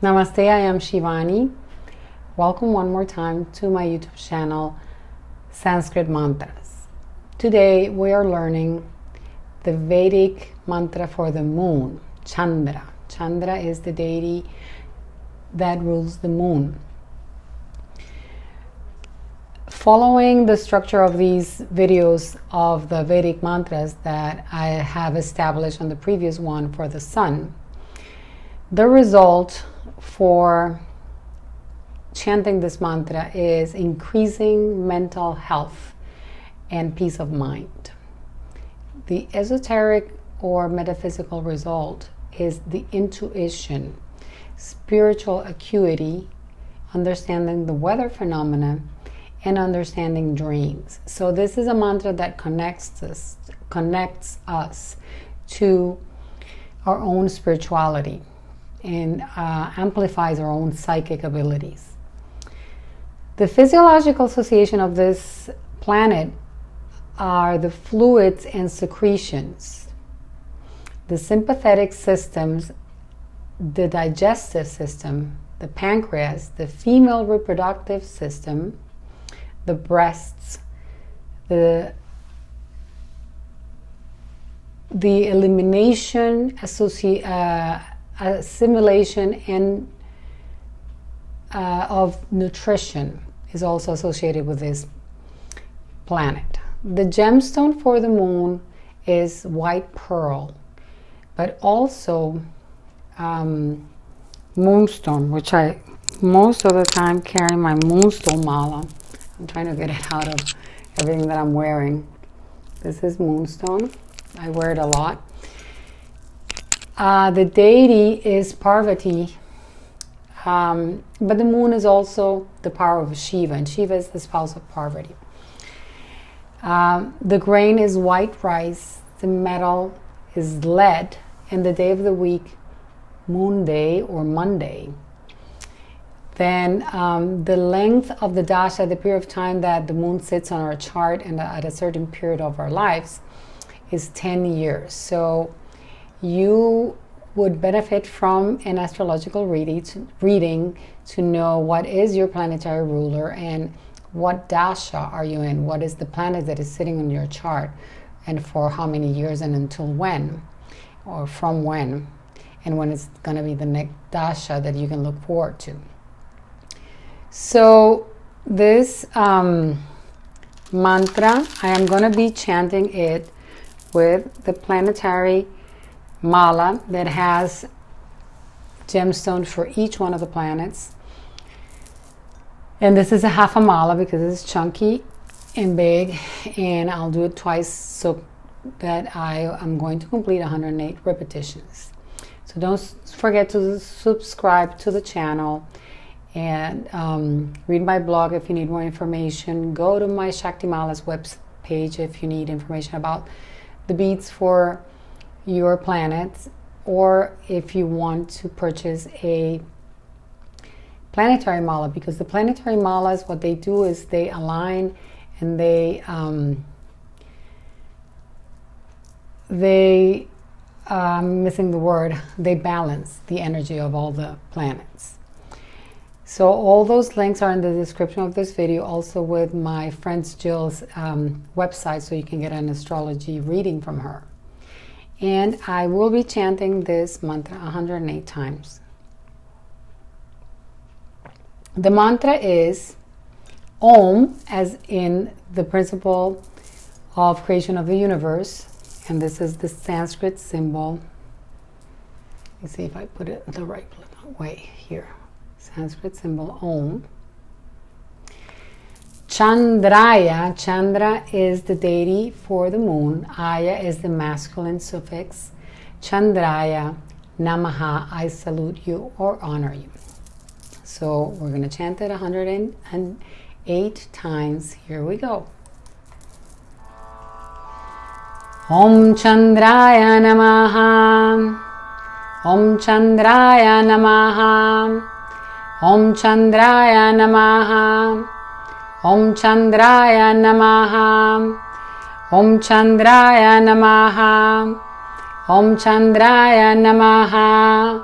Namaste, I am Shivani. Welcome one more time to my YouTube channel, Sanskrit Mantras. Today we are learning the Vedic mantra for the moon, Chandra. Chandra is the deity that rules the moon. Following the structure of these videos of the Vedic mantras that I have established on the previous one for the sun, the result for chanting this mantra is increasing mental health and peace of mind. The esoteric or metaphysical result is the intuition, spiritual acuity, understanding the weather phenomena, and understanding dreams. So this is a mantra that connects us to our own spirituality and amplifies our own psychic abilities. The physiological association of this planet are the fluids and secretions, the sympathetic systems, the digestive system, the pancreas, the female reproductive system, the breasts, the elimination, assimilation, and of nutrition is also associated with this planet. The gemstone for the moon is white pearl, but also moonstone, which I most of the time carry my moonstone mala. I'm trying to get it out of everything that I'm wearing. This is moonstone. I wear it a lot. The deity is Parvati, but the moon is also the power of Shiva, and Shiva is the spouse of Parvati. The grain is white rice, the metal is lead, and the day of the week, moon day or Monday. Then the length of the dasha, the period of time that the moon sits on our chart and at a certain period of our lives, is 10 years. So you would benefit from an astrological reading to know what is your planetary ruler and what dasha are you in, what is the planet that is sitting on your chart, and for how many years and until when, or from when, and when it's going to be the next dasha that you can look forward to. So this mantra, I am going to be chanting it with the planetary mala that has gemstones for each one of the planets. And this is a half a mala because it's chunky and big, and I'll do it twice so that I am going to complete 108 repetitions. So don't forget to subscribe to the channel and read my blog if you need more information. Go to my Shakti Mala's web page if you need information about the beads for your planets, or if you want to purchase a planetary mala, because the planetary malas, what they do is they align and I'm missing the word, they balance the energy of all the planets. So all those links are in the description of this video, also with my friend Jill's website, so you can get an astrology reading from her. And I will be chanting this mantra 108 times. The mantra is Om, as in the principle of creation of the universe. And this is the Sanskrit symbol. Let me see if I put it the right way here. Sanskrit symbol Om. Chandraya, Chandra is the deity for the moon. Aya is the masculine suffix. Chandraya Namaha, I salute you or honor you. So we're going to chant it 108 times. Here we go. Om Chandraya Namaha. Om Chandraya Namaha. Om Chandraya Namaha. Om Chandraya Namaha. Om Chandraya Namaha. Om Chandraya Namaha.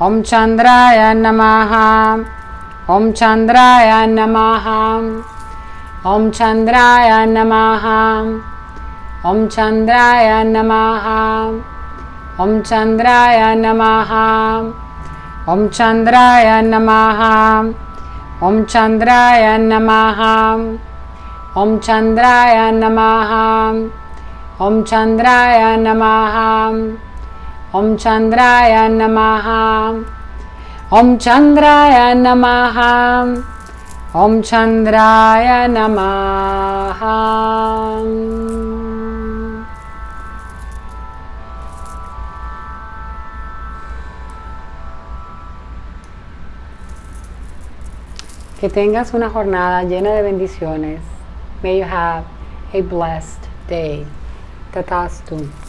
Om Chandraya Namaha. Om Chandraya Namaha. Om Chandraya Namaha. Om Chandraya Namaha. Om Chandraya Namaha. Om Chandraya Namaha. Om Chandraya Namaha. Om Chandraya Namaha. Om Chandraya Namaha. Om Chandraya Namaha. Om Chandraya Namaha. Om Chandraya Namaha. Que tengas una jornada llena de bendiciones. May you have a blessed day. Tatastu.